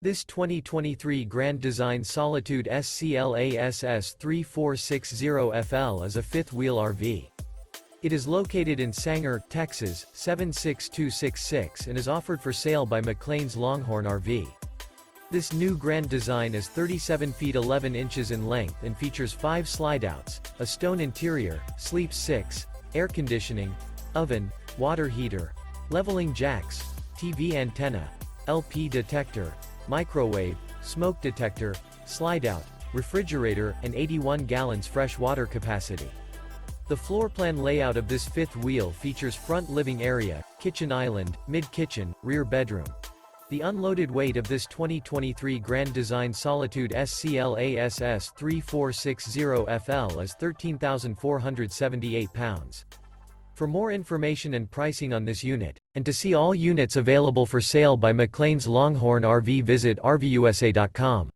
This 2023 Grand Design Solitude S-CLASS 3460FL is a fifth-wheel RV. It is located in Sanger, Texas, 76266 and is offered for sale by McClain's Longhorn RV. This new Grand Design is 37 feet 11 inches in length and features 5 slideouts, a stone interior, sleeps 6, air conditioning, oven, water heater, leveling jacks, TV antenna, LP detector, microwave, smoke detector, slideout, refrigerator, and 81 gallons fresh water capacity. The floor plan layout of this fifth wheel features front living area, kitchen island, mid-kitchen, rear bedroom. The unloaded weight of this 2023 Grand Design Solitude S-CLASS 3460FL is 13,478 pounds. For more information and pricing on this unit, and to see all units available for sale by McClain's Longhorn RV, visit RVUSA.com.